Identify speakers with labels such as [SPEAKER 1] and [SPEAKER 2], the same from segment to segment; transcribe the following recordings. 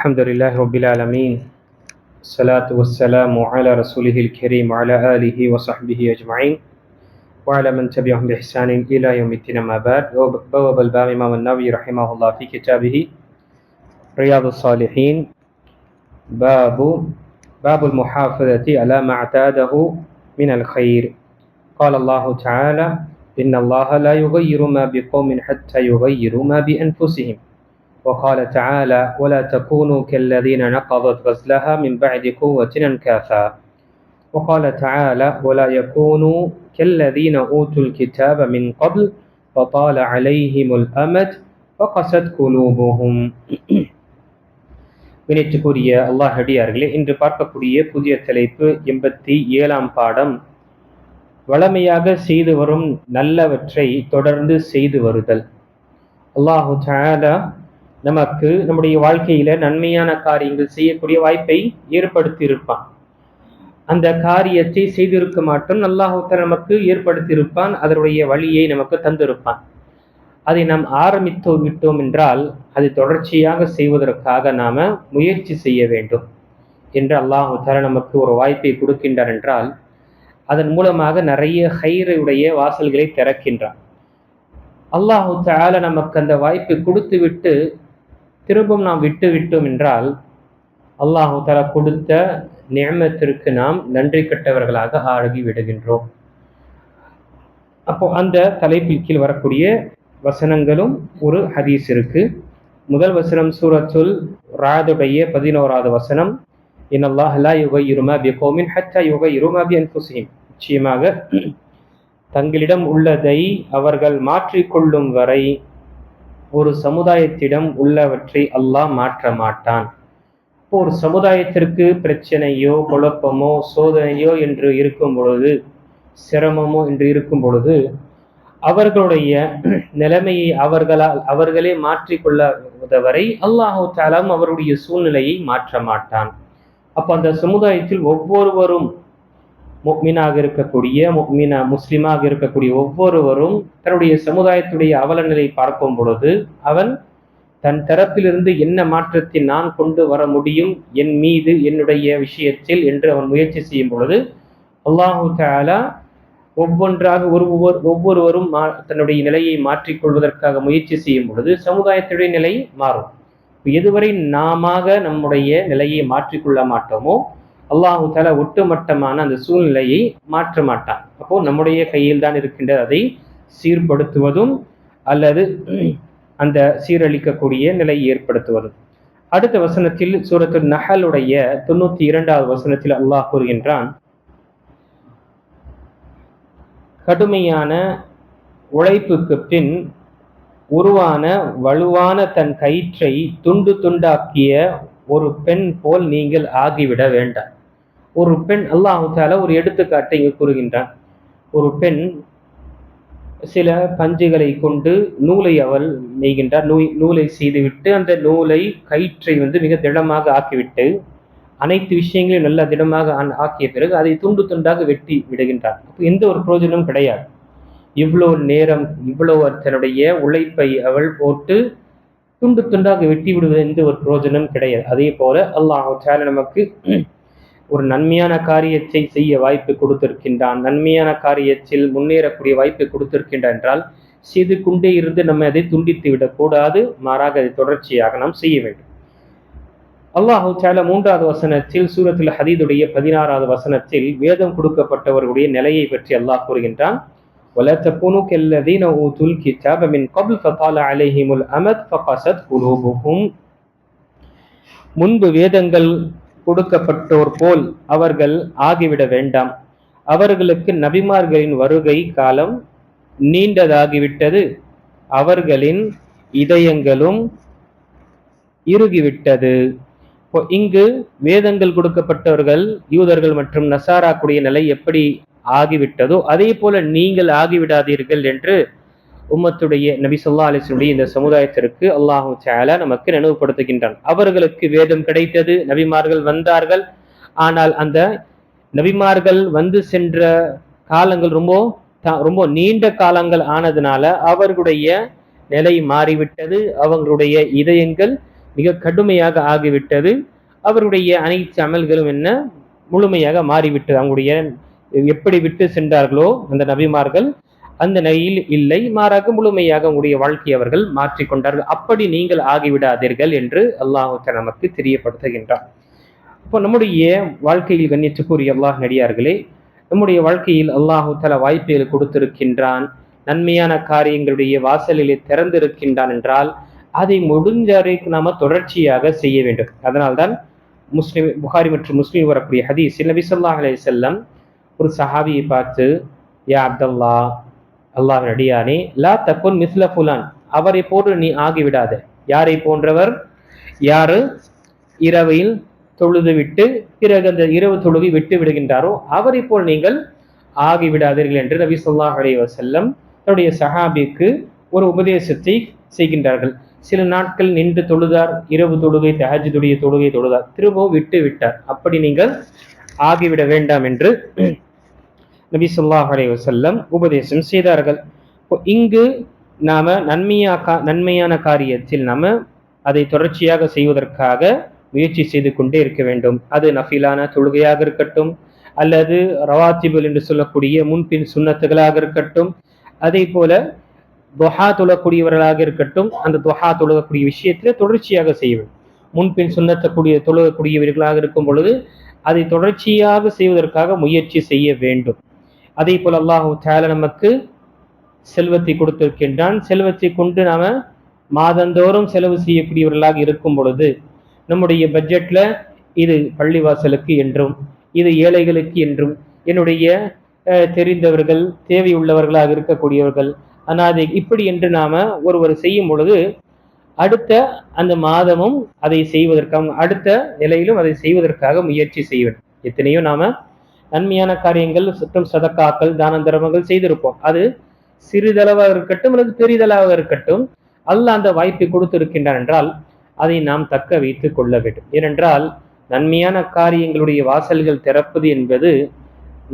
[SPEAKER 1] الحمد لله رب العالمين. الصلاة والسلام على رسوله الكريم وعلى آله وصحبه أجمعين وعلى من تبعهم بإحسان إلى يوم الدين. أما بعد. بواب الباب إمام النووي رحمه الله في كتابه رياض الصالحين باب المحافظة على ما اعتاده من الخير. قال الله تعالى: إن الله لا يغير ما بقوم حتى يغيروا ما بأنفسهم. وقال تعالى: ولا تكونوا كالذين نقضت غزلها من بعد قوة أنكاثا. وقال تعالى: ولا يكونوا كالذين أوتوا الكتاب من قبل فطال عليهم الأمد فقست قلوبهم. வினைத்துக்குரிய அல்லாஹ் அடியார்களே, இன்று பார்க்கக்கூடிய புதிய தலைப்பு 87ஆம் பாடம், வளமையாக செய்து வரும் நல்லவற்றை தொடர்ந்து செய்து வருதல். அல்லாஹு தஆலா நமக்கு நம்முடைய வாழ்க்கையில நன்மையான காரியங்கள் செய்யக்கூடிய வாய்ப்பை ஏற்படுத்தி இருப்பான். அந்த காரியத்தை செய்திருக்க மாட்டோம், அல்லாஹு தஆலா நமக்கு ஏற்படுத்தி இருப்பான், அதனுடைய வழியை நமக்கு தந்திருப்பான். அதை நாம் ஆரம்பித்து விட்டோம் என்றால் அதை தொடர்ச்சியாக செய்வதற்காக நாம முயற்சி செய்ய வேண்டும் என்று அல்லாஹு தஆலா நமக்கு ஒரு வாய்ப்பை கொடுக்கின்றார் என்றால் அதன் மூலமாக நிறைய ஹைருடைய வாசல்களை திறக்கின்றான். அல்லாஹு தஆலா நமக்கு அந்த வாய்ப்பை கொடுத்து விட்டு திரும்பவும் நாம் விட்டு விட்டோம் என்றால் அல்லாஹு தஆலா கொடுத்த நிஅமத்திற்கு நாம் நன்றி கெட்டவர்களாக ஆகி விடுகின்றோம். அப்போ அந்த தலைப்பில் கீழ் வரக்கூடிய வசனங்களும் ஒரு ஹதீஸ் இருக்கு. முதல் வசனம் சூரத்துல் ராதுடைய 11வது வசனம், இன்னல்லாஹ் லா யுகையிரு மா பிகௌமின் ஹத்தா யுகையிரு மா பிஅன்ஃபுஸிஹிம். நிச்சயமாக தங்களிடம் உள்ளதை அவர்கள் மாற்றிக்கொள்ளும் வரை ஒரு சமுதாயத்திடம் உள்ளவற்றை அல்லாஹ் மாற்ற மாட்டான். இப்போ ஒரு சமுதாயத்திற்கு பிரச்சனையோ குழப்பமோ சோதனையோ என்று இருக்கும் பொழுது, சிரமமோ என்று இருக்கும் பொழுது, அவர்களுடைய நிலைமையை அவர்களே மாற்றிக்கொள்ளவரை அல்லாஹு தஆலா அவருடைய சூழ்நிலையை மாற்ற மாட்டான். அப்போ அந்த சமுதாயத்தில் ஒவ்வொருவரும் முஃமினாக இருக்கக்கூடிய முஸ்லிமாக இருக்கக்கூடிய ஒவ்வொருவரும் தன்னுடைய சமுதாயத்துடைய அவல நிலை பார்க்கும் பொழுது அவன் தன் தரப்பிலிருந்து என்ன மாற்றத்தை நான் கொண்டு வர முடியும் என் மீது என்னுடைய விஷயத்தில் என்று அவன் முயற்சி செய்யும் பொழுது அல்லாஹு தஆலா ஒவ்வொன்றாக ஒவ்வொருவரும் தன்னுடைய நிலையை மாற்றிக்கொள்வதற்காக முயற்சி செய்யும் பொழுது சமுதாயத்துடைய நிலை மாறும். எதுவரை நாம நம்முடைய நிலையை மாற்றிக்கொள்ள மாட்டோமோ அல்லாஹு தஆலா ஒட்டுமட்டமான அந்த சூழ்நிலையை மாற்ற மாட்டான். அப்போ நம்முடைய கையில் தான் இருக்கின்ற அதை சீர்படுத்துவதும் அல்லது அந்த சீரழிக்கக்கூடிய நிலையை ஏற்படுத்துவதும். அடுத்த வசனத்தில் சூரத்துல் நஹலுடைய 92வது வசனத்தில் அல்லாஹ் கூறுகின்றான், கடுமையான உழைப்புக்கு பின் உருவான வலுவான தன் கயிற்றை துண்டு துண்டாக்கிய ஒரு பெண் போல் நீங்கள் ஆகிவிட வேண்டாம். ஒரு பெண், அல்லாஹு தஆலா ஒரு எடுத்துக்காட்டை இங்கு கூறுகின்றான். ஒரு பெண் சில பஞ்சுகளை கொண்டு நூலை அவள் நெய்கின்றார். நூலை செய்துவிட்டு அந்த நூலை கயிற்றை மிக திடமாக ஆக்கிவிட்டு அனைத்து விஷயங்களையும் நல்ல திடமாக ஆக்கிய பிறகு அதை துண்டு துண்டாக வெட்டி விடுகின்றார். அப்போ எந்த ஒரு பிரயோஜனமும் கிடையாது. இவ்வளவு நேரம் இவ்வளவு தன்னுடைய உழைப்பை அவள் போட்டு துண்டு துண்டாக வெட்டி விடுவது எந்த ஒரு பிரயோஜனம் கிடையாது. அதே போல அல்லாஹ் தஆலா நமக்கு ஒரு நன்மையான காரியத்தை செய்ய வாய்ப்பு கொடுத்திருக்கின்றான், நன்மையான காரியத்தில் முன்னேறக்கூடிய வாய்ப்பை கொடுத்திருக்கின்றான் என்றால் செய்து கொண்டே இருந்து நம்ம அதை துண்டித்து விடக்கூடாது, மாறாக அதை தொடர்ச்சியாக நாம் செய்ய வேண்டும். அல்லாஹு தஆலா 3வது வசனத்தில் சூரத்துல் ஹதீதுடைய 16வது வசனத்தில் வேதம் கொடுக்கப்பட்டவர்களுடைய நிலையை பற்றி அல்லாஹ் கூறுகின்றான், وَلَا تَكُونُوا كَالَّذِينَ أُوتُوا الْكِتَابَ مِنْ قَبْلُ فَطَالَ عَلَيْهِمُ الْأَمَدُ فَقَسَتْ قُلُوبُهُمْ. முன்பு வேதங்கள் கொடுக்கப்பட்டோர் போல் அவர்கள் ஆகிவிட வேண்டாம். அவர்களுக்கு நபிமார்களின் வருகை காலம் நீண்டதாகிவிட்டது, அவர்களின் இதயங்களும் இறுகிவிட்டது. இங்கு வேதங்கள் கொடுக்கப்பட்டவர்கள் யூதர்கள் மற்றும் நசாராக்குடைய நிலை எப்படி ஆகிவிட்டதோ அதே போல நீங்கள் ஆகிவிடாதீர்கள் என்று உம்மத்துடைய நபி ஸல்லல்லாஹு அலைஹி வஸல்லம் இந்த சமுதாயத்திற்கு அல்லாஹு தஆலா நமக்கு நினைவுபடுத்துகின்றான். அவர்களுக்கு வேதம் கிடைத்தது, நபிமார்கள் வந்தார்கள். ஆனால் அந்த நபிமார்கள் வந்து சென்ற காலங்கள் ரொம்ப நீண்ட காலங்கள் ஆனதுனால அவர்களுடைய நிலை மாறிவிட்டது, அவங்களுடைய இதயங்கள் மிக கடுமையாக ஆகிவிட்டது. அவருடைய அனைத்து அமல்களும் என்ன முழுமையாக மாறிவிட்டது. அவங்களுடைய எப்படி விட்டு சென்றார்களோ அந்த நபிமார்கள் அந்த நிலையில் இல்லை, மாறாக முழுமையாக உங்களுடைய வாழ்க்கையை அவர்கள் மாற்றிக்கொண்டார்கள். அப்படி நீங்கள் ஆகிவிடாதீர்கள் என்று அல்லாஹ் நமக்கு தெரியப்படுத்துகின்றார். இப்போ நம்முடைய வாழ்க்கையில் கண்ணியத்துக்குரிய அல்லாஹ் நடிகார்களே, நம்முடைய வாழ்க்கையில் அல்லாஹு தஆலா வாய்ப்புகள் கொடுத்திருக்கின்றான், நன்மையான காரியங்களுடைய வாசலிலே திறந்திருக்கின்றான் என்றால் அதை முடிஞ்ச வரைக்கும் நாம தொடர்ச்சியாக செய்ய வேண்டும். அதனால்தான் புகாரி மற்றும் முஸ்லிம் வரக்கூடிய ஹதீஸ், நபி ஸல்லல்லாஹு அலைஹி வஸல்லம் ஒரு சஹாபியை பார்த்து, யா அப்துல்லா, அல்லாஹ் நடிகானே, லா தகுன் மிஸ்ல ஃபுலான், அவரை போன்று நீ ஆகிவிடாத. யாரை போன்றவர்? யாரு இரவில் தொழுது விட்டு பிறகு அந்த இரவு தொழுகை விட்டு விடுகின்றாரோ அவரை போல் நீங்கள் ஆகிவிடாதீர்கள் என்று நபி ஸல்லல்லாஹு அலைஹி வஸல்லம் தன்னுடைய சஹாபிக்கு ஒரு உபதேசத்தை செய்கின்றார்கள். சில நாட்கள் நின்று தொழுதார், இரவு தொழுகை, தஹஜ்ஜுடைய தொழுகை தொழுதார், திரும்பவும் விட்டு விட்டார். அப்படி நீங்கள் ஆகிவிட வேண்டாம் என்று நபி ஸல்லல்லாஹு அலைஹி வஸல்லம் உபதேசம் செய்தார்கள். இங்கு நாம நன்மையான காரியத்தில் நாம அதை தொடர்ச்சியாக செய்வதற்காக முயற்சி செய்து கொண்டே இருக்க வேண்டும். அது நஃபிலான தொழுகையாக இருக்கட்டும், அல்லது ரவாத்திபுல் என்று சொல்லக்கூடிய முன்பின் சுன்னத்துகளாக இருக்கட்டும், அதே போல துஹா தொழக்கூடியவர்களாக இருக்கட்டும், அந்த துஹா தொழக்கூடிய விஷயத்தில் தொடர்ச்சியாக செய்ய வேண்டும். முன்பின் தொழக்கூடியவர்களாக இருக்கும் பொழுது அதை தொடர்ச்சியாக செய்வதற்காக முயற்சி செய்ய வேண்டும். அதே போல் அல்லாஹு தஆலா நமக்கு செல்வத்தை கொடுத்திருக்கின்றான். செல்வத்தை கொண்டு நாம மாதந்தோறும் செலவு செய்யக்கூடியவர்களாக இருக்கும் பொழுது நம்முடைய பட்ஜெட்ல இது பள்ளிவாசலுக்கு என்றும், இது ஏழைகளுக்கு என்றும், என்னுடைய தெரிந்தவர்கள், தேவையுள்ளவர்களாக இருக்கக்கூடியவர்கள், அனாதை, இப்படி என்று நாம ஒருவர் செய்யும் பொழுது அடுத்த அந்த மாதமும் அதை செய்வதற்காக, அடுத்த நிலையிலும் அதை செய்வதற்காக முயற்சி செய்வது. எத்தனையோ நாம நன்மையான காரியங்கள், சுத்தம் சதக்காக்கள், தான தர்மங்கள் செய்திருப்போம். அது சிறிதளவாக இருக்கட்டும் அல்லது பெரிதளவாக இருக்கட்டும், அல்லாஹ் அந்த வாய்ப்பை கொடுத்திருக்கின்றான் என்றால் அதை நாம் தக்க வைத்துக் கொள்ள வேண்டும். ஏனென்றால் நன்மையான காரியங்களுடைய வாசல்கள் திறப்பது என்பது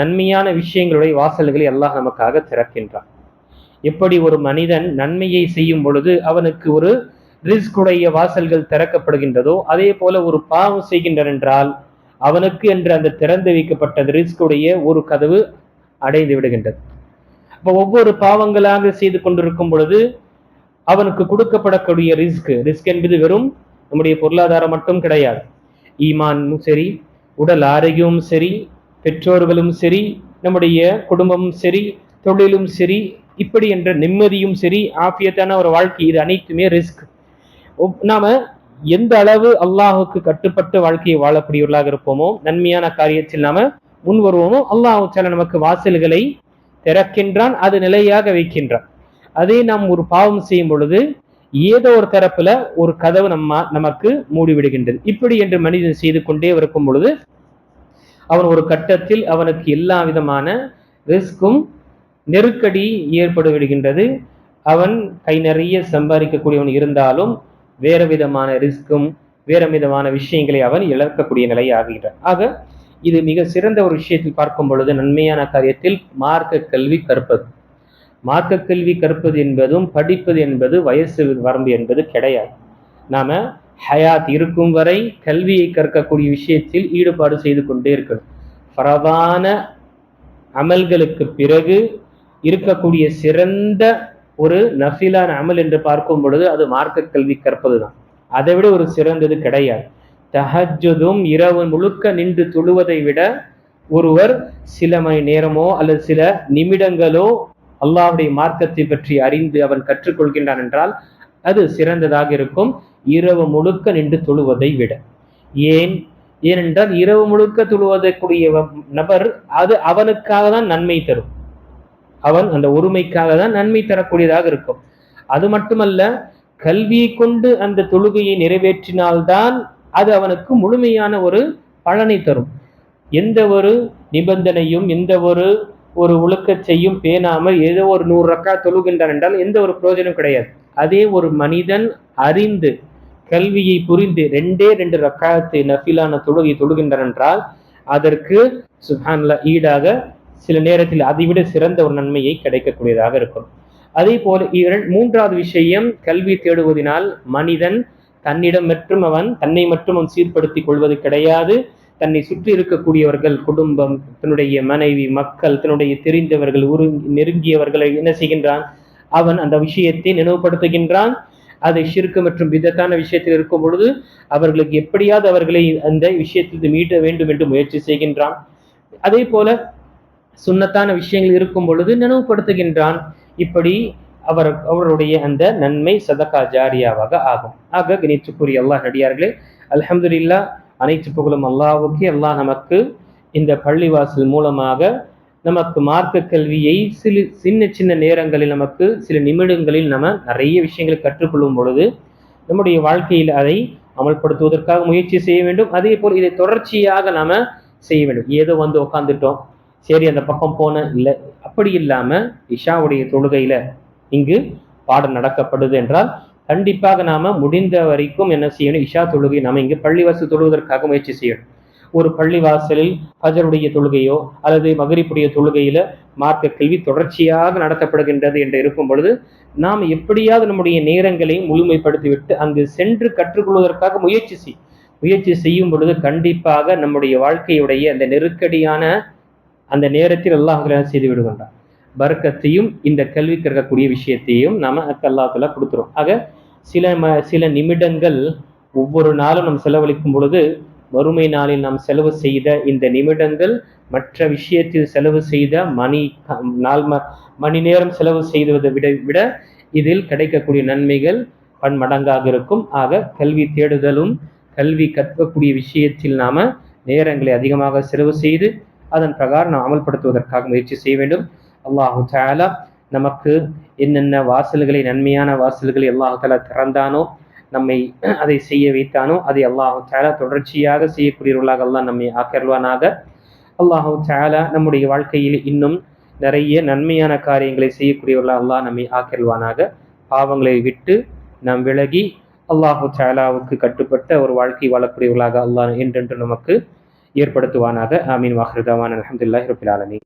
[SPEAKER 1] நன்மையான விஷயங்களுடைய வாசல்களை அல்லாஹ் நமக்காக திறக்கின்றான். எப்படி ஒரு மனிதன் நன்மையை செய்யும் பொழுது அவனுக்கு ஒரு ரிஸ்குடைய வாசல்கள் திறக்கப்படுகின்றதோ, அதே போல ஒரு பாவம் செய்கின்றான் என்றால் அவனுக்கு என்று அந்த திறந்து வைக்கப்பட்ட ரிஸ்குடைய ஒரு கதவு அடைந்து விடுகின்றது. அப்போ ஒவ்வொரு பாவங்களாக செய்து கொண்டிருக்கும் பொழுது அவனுக்கு கொடுக்கப்படக்கூடிய ரிஸ்க் என்பது வெறும் நம்முடைய பொருளாதாரம் மட்டும் கிடையாது. ஈமானும் சரி, உடல் ஆரோக்கியமும் சரி, பெற்றோர்களும் சரி, நம்முடைய குடும்பமும் சரி, தொழிலும் சரி, இப்படி என்ற நிம்மதியும் சரி, ஆஃபியத்தான ஒரு வாழ்க்கை, இது அனைத்துமே ரிஸ்க். நாம எந்த அளவு அல்லாஹுக்கு கட்டுப்பட்டு வாழ்க்கையை வாழக்கூடியவர்களாக இருப்போமோ, நன்மையான காரியத்தில் நாம முன் வருவோமோ, அல்லாஹு தஆலா நமக்கு வாசல்களை திறக்கின்றான், அது நிலையாக வைக்கின்றான். அதே நாம் ஒரு பாவம் செய்யும் பொழுது ஏதோ ஒரு தரப்புல ஒரு கதவு நமக்கு மூடிவிடுகின்றது. இப்படி என்று மனிதன் செய்து கொண்டே இருக்கும் பொழுது அவன் ஒரு கட்டத்தில் அவனுக்கு எல்லா விதமான ரிஸ்கும் நெருக்கடி ஏற்பட்டு விடுகின்றது. அவன் கை நிறைய சம்பாதிக்கக்கூடியவன் இருந்தாலும் வேற விதமான ரிஸ்கும் வேற விதமான விஷயங்களை அவன் இழக்கக்கூடிய நிலை ஆகிறான். ஆக இது மிக சிறந்த ஒரு விஷயத்தில் பார்க்கும் பொழுது நன்மையான காரியத்தில் மார்க்க கல்வி கற்பது. மார்க்க கல்வி கற்பது என்பதும் படிப்பது என்பது வயசு வரம்பு என்பது கிடையாது. நாம ஹயாத் இருக்கும் வரை கல்வியை கற்கக்கூடிய விஷயத்தில் ஈடுபாடு செய்து கொண்டே இருக்கணும். ஃபரதான அமல்களுக்கு பிறகு இருக்கக்கூடிய சிறந்த ஒரு நஃபிலான அமல் என்று பார்க்கும் பொழுது அது மார்க்க கல்வி கற்பது தான். அதை விட ஒரு சிறந்தது கிடையாது. தஹஜ்ஜுதும் இரவு முழுக்க நின்று தொழுவதை விட ஒருவர் சில மணி நேரமோ அல்லது சில நிமிடங்களோ அல்லாஹ்வுடைய மார்க்கத்தை பற்றி அறிந்து அவன் கற்றுக்கொள்கின்றான் என்றால் அது சிறந்ததாக இருக்கும் இரவு முழுக்க நின்று தொழுவதை விட. ஏனென்றால் இரவு முழுக்க தொழுவதற்குரிய நபர் அது அவனுக்காக தான் நன்மை தரும். அவன் அந்த ஒருமைக்காக தான் நன்மை தரக்கூடியதாக இருக்கும். அது மட்டுமல்ல, கல்வியை கொண்டு அந்த தொழுகையை நிறைவேற்றினால்தான் அது அவனுக்கு முழுமையான ஒரு பலனை தரும். எந்த ஒரு நிபந்தனையும் எந்த ஒரு ஒழுக்கத்தையும் பேணாமல் ஏதோ ஒரு 100 ரக்கா தொழுகின்றான் என்றால் எந்த ஒரு பிரயோஜனம் கிடையாது. அதே ஒரு மனிதன் அறிந்து கல்வியை புரிந்து 2 ரக்காத்து நஃபிலான தொழுகை தொழுகின்றான் என்றால் அதற்கு சுப்ஹானல்லாஹ் ஈடாக சில நேரத்தில் அதைவிட சிறந்த ஒரு நன்மையை கிடைக்கக்கூடியதாக இருக்கும். அதே போல மூன்றாவது விஷயம், கல்வி தேடுவதனால் மனிதன் தன்னை மட்டும் அவன் சீர்படுத்திக் கொள்வது கிடையாது. தன்னை சுற்றி இருக்கக்கூடியவர்கள், குடும்பம், தன்னுடைய மனைவி, மக்கள், தன்னுடைய தெரிந்தவர்கள், நெருங்கியவர்களை என்ன செய்கின்றான்? அவன் அந்த விஷயத்தை நினைவுபடுத்துகின்றான். அதை ஷிர்க் மற்றும் பிதத்தான விஷயத்தில் இருக்கும் பொழுது அவர்களுக்கு எப்படியாவது அவர்களை அந்த விஷயத்திலிருந்து மீட்ட வேண்டும் என்று முயற்சி செய்கின்றான். அதே போல சுன்னத்தான விஷயங்கள் இருக்கும் பொழுது நினைவுபடுத்துகின்றான். இப்படி அவருடைய அந்த நன்மை சதகா ஜாரியாவாக ஆகும். ஆக கணிச்சுக்குரிய அல்லாஹ் நடிகார்களே, அல்ஹம்துலில்லாஹ், அனைத்து புகழும் அல்லாஹ்வுக்கே. அல்லாஹ் நமக்கு இந்த பள்ளிவாசல் மூலமாக நமக்கு மார்க்க கல்வியை சின்ன சின்ன நேரங்களில், நமக்கு சில நிமிடங்களில் நம்ம நிறைய விஷயங்களை கற்றுக்கொள்ளும் பொழுது நம்முடைய வாழ்க்கையில் அதை அமல்படுத்துவதற்காக முயற்சி செய்ய வேண்டும். அதே போல் இதை தொடர்ச்சியாக நாம செய்ய வேண்டும். ஏதோ வந்து உட்காந்துட்டோம், சரி அந்த பக்கம் போன இல்லை, அப்படி இல்லாம இஷாவுடைய தொழுகையில இங்கு பாடம் நடக்கப்படுது என்றால் கண்டிப்பாக நாம முடிந்த வரைக்கும் என்ன செய்யணும்? இஷா தொழுகை நாம இங்கு பள்ளிவாசல் தொழுவதற்காக முயற்சி செய்யணும். ஒரு பள்ளிவாசலில் ஃபஜருடைய தொழுகையோ அல்லது மகரிப்புடைய தொழுகையில மார்க்க கல்வி தொடர்ச்சியாக நடத்தப்படுகின்றது என்று இருக்கும் பொழுது நாம் எப்படியாவது நம்முடைய நேரங்களை முழுமைப்படுத்திவிட்டு அங்கு சென்று கற்றுக்கொள்வதற்காக முயற்சி செய்யும் பொழுது கண்டிப்பாக நம்முடைய வாழ்க்கையுடைய அந்த நெருக்கடியான அந்த நேரத்தில் அல்லாஹ் செய்து விடுகின்றான். பர்க்கத்தையும் இந்த கல்விக்கு இருக்கக்கூடிய விஷயத்தையும் நாம அல்லாஹ் தஆலா கொடுத்துரும். ஆக சில நிமிடங்கள் ஒவ்வொரு நாளும் நாம் செலவழிக்கும் பொழுது வறுமை நாளில் நாம் செலவு செய்த இந்த நிமிடங்கள் மற்ற விஷயத்தில் செலவு செய்த மணி நேரம் செலவு செய்வதை விட இதில் கிடைக்கக்கூடிய நன்மைகள் பன்மடங்காக இருக்கும். ஆக கல்வி தேடுதலும் கல்வி கற்கக்கூடிய விஷயத்தில் நாம நேரங்களை அதிகமாக செலவு செய்து அதன் பிரகாரம் நாம் அமல்படுத்துவதற்காக முயற்சி செய்ய வேண்டும். அல்லாஹு தஆலா நமக்கு என்னென்ன வாசல்களை, நன்மையான வாசல்களை அல்லாஹு தஆலா திறந்தானோ, நம்மை அதை செய்ய வைத்தானோ, அதை அல்லாஹு தஆலா தொடர்ச்சியாக செய்யக்கூடியவர்களாக அல்லாஹ் நம்மை ஆக்கருவானாக. அல்லாஹு தஆலா நம்முடைய வாழ்க்கையில் இன்னும் நிறைய நன்மையான காரியங்களை செய்யக்கூடியவர்களாக அல்லாஹ் நம்மை ஆக்கருவானாக. பாவங்களை விட்டு நாம் விலகி அல்லாஹு தஆலாவுக்கு கட்டுப்பட்ட ஒரு வாழ்க்கை வாழக்கூடியவர்களாக அல்லாஹ் என்றென்று நமக்கு ஏற்படுத்துவானாக. ஆமீன். வாஹிரு தஅவானா அல்ஹம்துலில்லாஹி ரப்பில் ஆலமீன்.